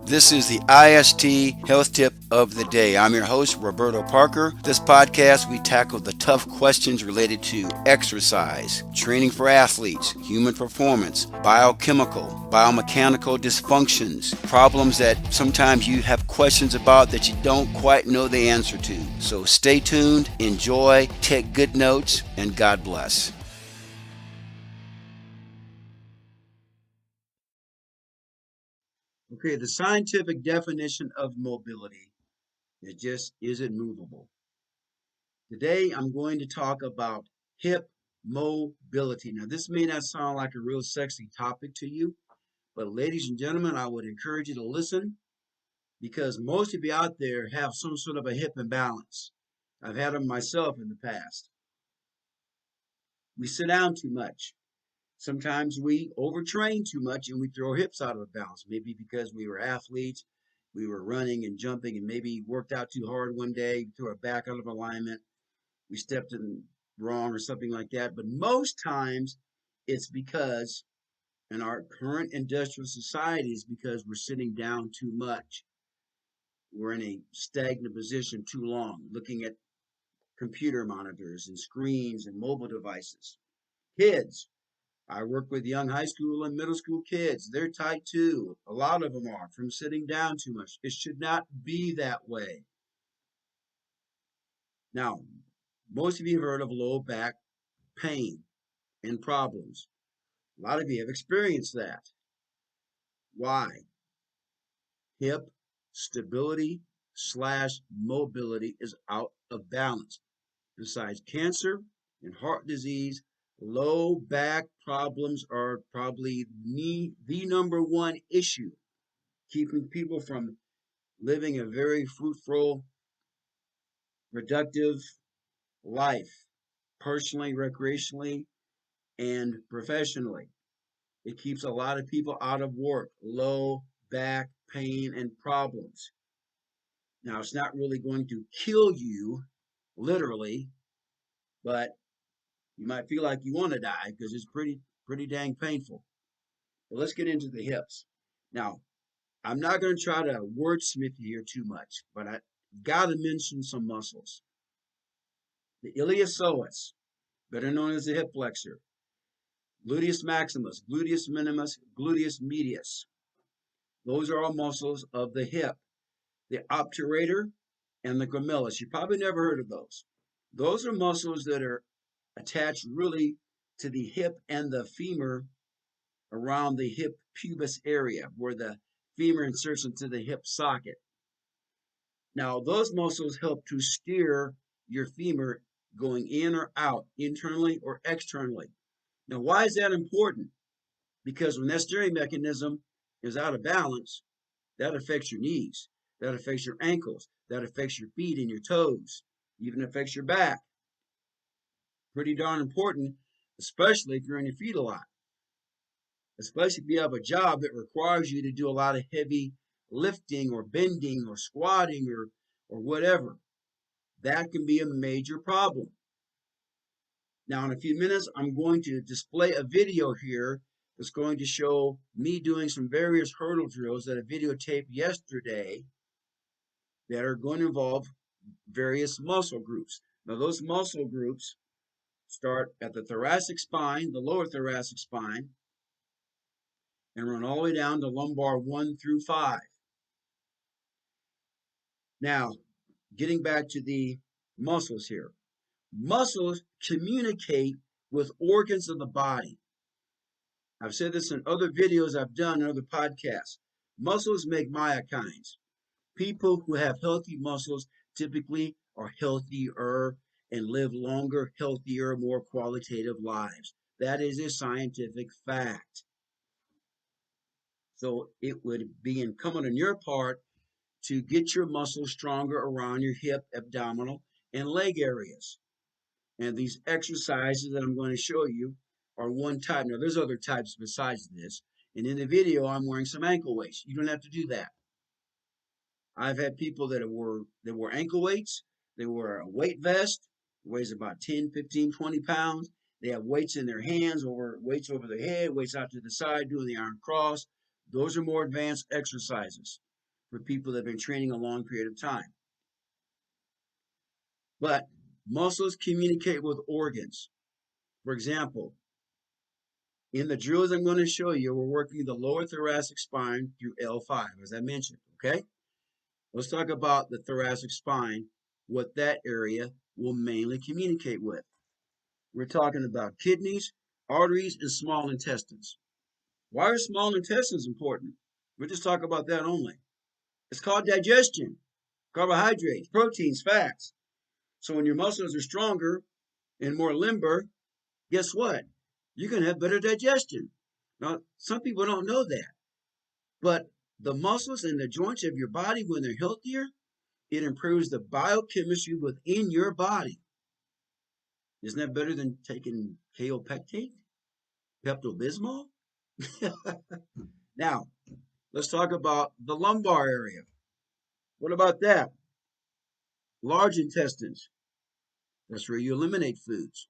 This is the IST Health Tip of the Day. I'm your host, Roberto Parker. This podcast, we tackle the tough questions related to exercise, training for athletes, human performance, biochemical, biomechanical dysfunctions, problems that sometimes you have questions about that you don't quite know the answer to. So stay tuned, enjoy, take good notes, and God bless. Okay, the scientific definition of mobility, it just isn't movable. Today, I'm going to talk about hip mobility. Now, this may not sound like a real sexy topic to you, but ladies and gentlemen, I would encourage you to listen because most of you out there have some sort of a hip imbalance. I've had them myself in the past. We sit down too much. Sometimes we overtrain too much and we throw our hips out of balance. Maybe because we were athletes, we were running and jumping and maybe worked out too hard one day, threw our back out of alignment, we stepped in wrong or something like that. But most times it's because in our current industrial society is because we're sitting down too much. We're in a stagnant position too long, looking at computer monitors and screens and mobile devices. Kids, I work with young high school and middle school kids. They're tight too. A lot of them are from sitting down too much. It should not be that way. Now, most of you have heard of low back pain and problems. A lot of you have experienced that. Why? Hip stability slash mobility is out of balance. Besides cancer and heart disease, low back problems are probably the number one issue keeping people from living a very fruitful, productive life, personally, recreationally, and professionally. It keeps a lot of people out of work, low back pain and problems. Now, it's not really going to kill you, literally, but you might feel like you want to die because it's pretty dang painful. But let's get into the hips. Now, I'm not going to try to wordsmith here too much, but I got to mention some muscles. The iliopsoas, better known as the hip flexor, gluteus maximus, gluteus minimus, gluteus medius. Those are all muscles of the hip. The obturator and the gemellus. You probably never heard of those. Those are muscles that are attached really to the hip and the femur around the hip pubis area where the femur inserts into the hip socket. Now, those muscles help to steer your femur going in or out, internally or externally. Now, why is that important? Because when that steering mechanism is out of balance, that affects your knees, that affects your ankles, that affects your feet and your toes, even affects your back. Pretty darn important, especially if you're on your feet a lot, especially if you have a job that requires you to do a lot of heavy lifting or bending or squatting or whatever. That can be a major problem. Now, in a few minutes, I'm going to display a video here that's going to show me doing some various hurdle drills that I videotaped yesterday that are going to involve various muscle groups. Now, those muscle groups start at the thoracic spine, the lower thoracic spine, and run all the way down to lumbar 1 through 5. Now, getting back to the muscles here. Muscles communicate with organs of the body. I've said this in other videos I've done in other podcasts. Muscles make myokines. People who have healthy muscles typically are healthier and live longer, healthier, more qualitative lives. That is a scientific fact. So it would be incumbent on your part to get your muscles stronger around your hip, abdominal, and leg areas. And these exercises that I'm going to show you are one type. Now, there's other types besides this. And in the video, I'm wearing some ankle weights. You don't have to do that. I've had people that wore ankle weights. They wear a weight vest, weighs about 10, 15, 20 pounds. They have weights in their hands, weights over their head, weights out to the side, doing the arm cross. Those are more advanced exercises. for people that have been training a long period of time. But muscles communicate with organs. For example, in the drills I'm going to show you, we're working the lower thoracic spine through L5, as I mentioned, okay? Let's talk about the thoracic spine, what that area will mainly communicate with. We're talking about kidneys, arteries, and small intestines. Why are small intestines important? We'll just talk about that only. It's called digestion, carbohydrates, proteins, fats. So when your muscles are stronger and more limber, guess what? You're going to have better digestion. Now, some people don't know that, but the muscles and the joints of your body, when they're healthier, it improves the biochemistry within your body. Isn't that better than taking kaopectate, Pepto-Bismol? Now, let's talk about the lumbar area. What about that? Large intestines. That's where you eliminate foods.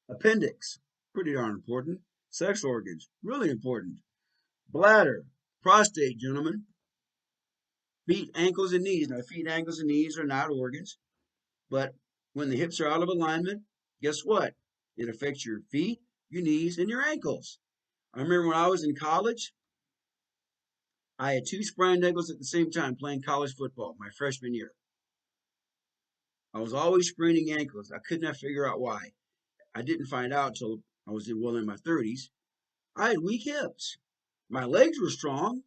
Appendix. Pretty darn important. Sex organs. Really important. Bladder. Prostate, gentlemen. Feet, ankles, and knees. Now, feet, ankles, and knees are not organs, but when the hips are out of alignment, guess what? It affects your feet, your knees, and your ankles. I remember when I was in college, I had 2 sprained ankles at the same time playing college football my freshman year. I was always spraining ankles. I could not figure out why. I didn't find out until I was well in my 30s. I had weak hips. My legs were strong,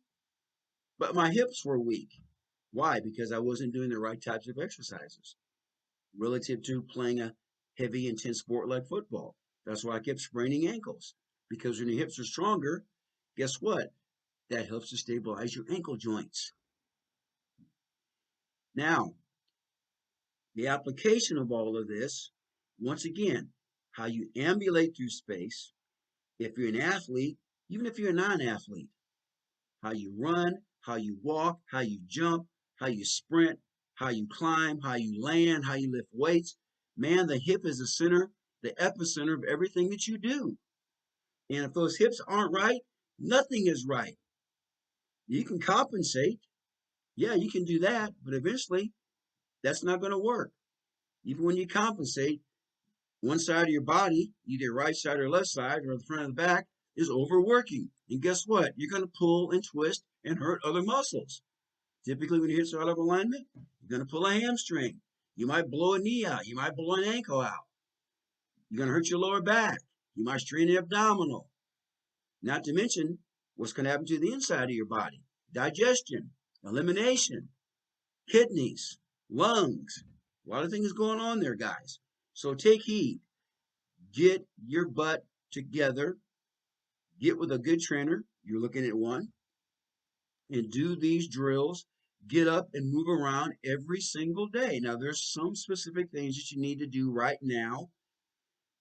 but my hips were weak. Why? Because I wasn't doing the right types of exercises relative to playing a heavy, intense sport like football. That's why I kept spraining ankles. Because when your hips are stronger, guess what? That helps to stabilize your ankle joints. Now, the application of all of this, once again, how you ambulate through space, if you're an athlete, even if you're a non-athlete, how you run, how you walk, how you jump, how you sprint, how you climb, how you land, how you lift weights. Man, the hip is the center, the epicenter of everything that you do. And if those hips aren't right, nothing is right. You can compensate. Yeah, you can do that, but eventually that's not going to work. Even when you compensate, one side of your body, either right side or left side or the front or the back, is overworking. And guess what? You're going to pull and twist and hurt other muscles. Typically, when your hips are out of alignment, you're going to pull a hamstring. You might blow a knee out. You might blow an ankle out. You're going to hurt your lower back. You might strain the abdominal. Not to mention what's going to happen to the inside of your body. Digestion, elimination, kidneys, lungs. A lot of things going on there, guys. So take heed. Get your butt together. Get with a good trainer. You're looking at one. And do these drills. Get up and move around every single day. Now, there's some specific things that you need to do right now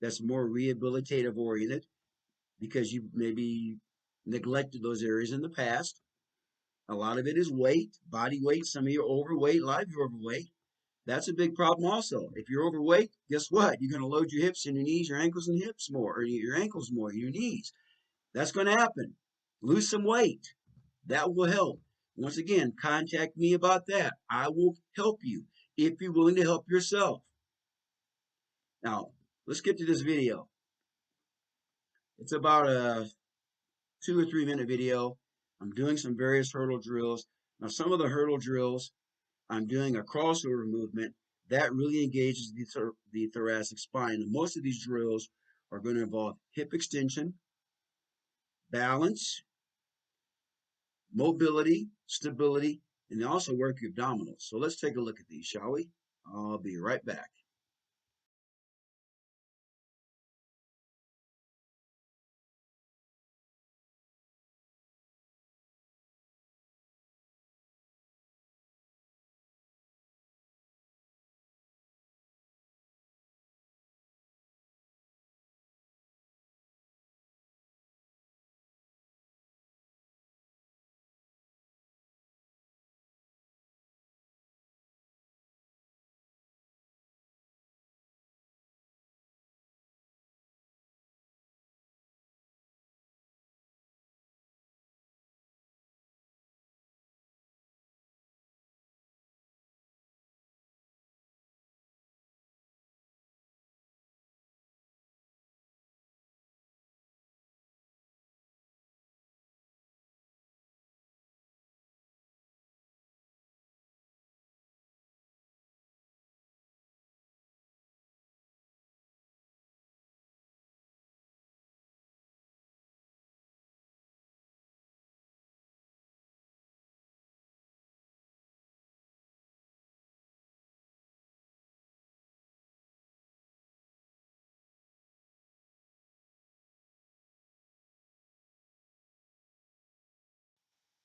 that's more rehabilitative oriented because you maybe neglected those areas in the past. A lot of it is weight, body weight. Some of you are overweight, a lot of you are overweight. That's a big problem also. If you're overweight, guess what? You're going to load your hips and your knees, your ankles and hips more, or your ankles more, your knees. That's going to happen. Lose some weight. That will help. Once again, contact me about that. I will help you if you're willing to help yourself. Now, let's get to this video. It's about a 2 or 3 minute video. I'm doing some various hurdle drills. Now, some of the hurdle drills, I'm doing a crossover movement that really engages the thoracic spine. And most of these drills are going to involve hip extension, balance, mobility, stability, and they also work your abdominals. So let's take a look at these, shall we? I'll be right back.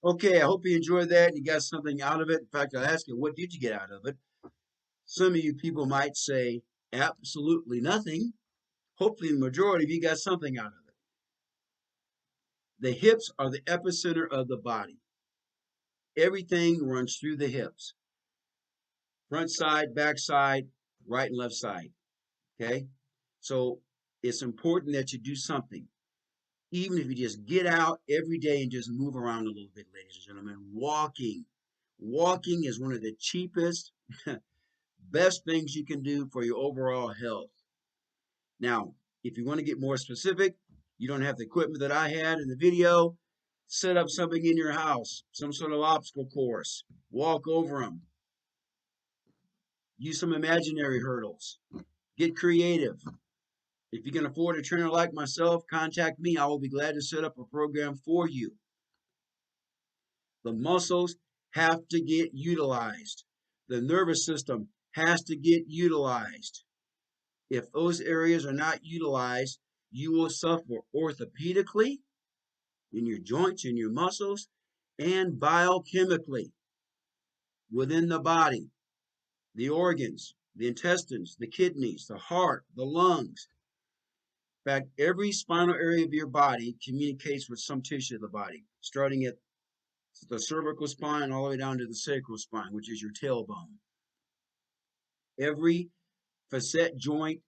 Okay, I hope you enjoyed that and you got something out of it. In fact, I'll ask you, what did you get out of it? Some of you people might say absolutely nothing. Hopefully, the majority of you got something out of it. The hips are the epicenter of the body. Everything runs through the hips, front side, back side, right and left side. Okay, so it's important that you do something, even if you just get out every day and just move around a little bit, ladies and gentlemen. Walking is one of the cheapest, best things you can do for your overall health. Now, if you want to get more specific, you don't have the equipment that I had in the video. Set up something in your house, some sort of obstacle course, walk over them, use some imaginary hurdles, get creative. If you can afford a trainer like myself, contact me. I will be glad to set up a program for you. The muscles have to get utilized. The nervous system has to get utilized. If those areas are not utilized, you will suffer orthopedically, in your joints, in your muscles, and biochemically within the body, the organs, the intestines, the kidneys, the heart, the lungs. In fact, every spinal area of your body communicates with some tissue of the body, starting at the cervical spine all the way down to the sacral spine, which is your tailbone. Every facet joint,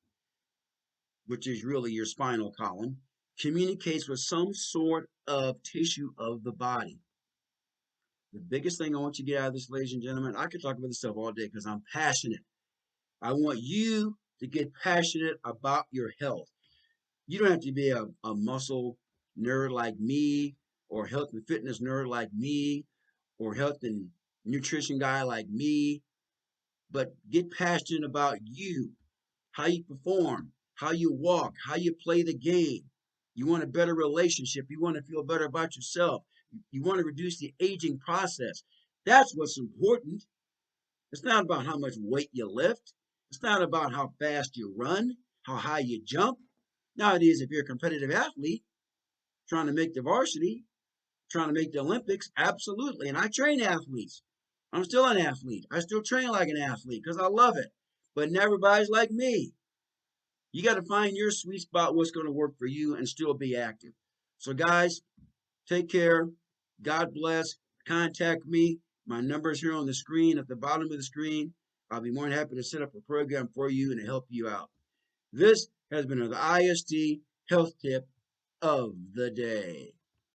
which is really your spinal column, communicates with some sort of tissue of the body. The biggest thing I want you to get out of this, ladies and gentlemen, I could talk about this stuff all day because I'm passionate. I want you to get passionate about your health. You don't have to be a muscle nerd like me, or health and fitness nerd like me, or health and nutrition guy like me, but get passionate about you, how you perform, how you walk, how you play the game. You want a better relationship. You want to feel better about yourself. You want to reduce the aging process. That's what's important. It's not about how much weight you lift. It's not about how fast you run, how high you jump. Nowadays, if you're a competitive athlete trying to make the varsity, trying to make the Olympics, absolutely. And I train athletes. I'm still an athlete. I still train like an athlete because I love it. But not everybody's like me. You got to find your sweet spot, what's going to work for you, and still be active. So, guys, take care. God bless. Contact me. My number is here on the screen, at the bottom of the screen. I'll be more than happy to set up a program for you and to help you out. This has been the IST Health Tip of the Day.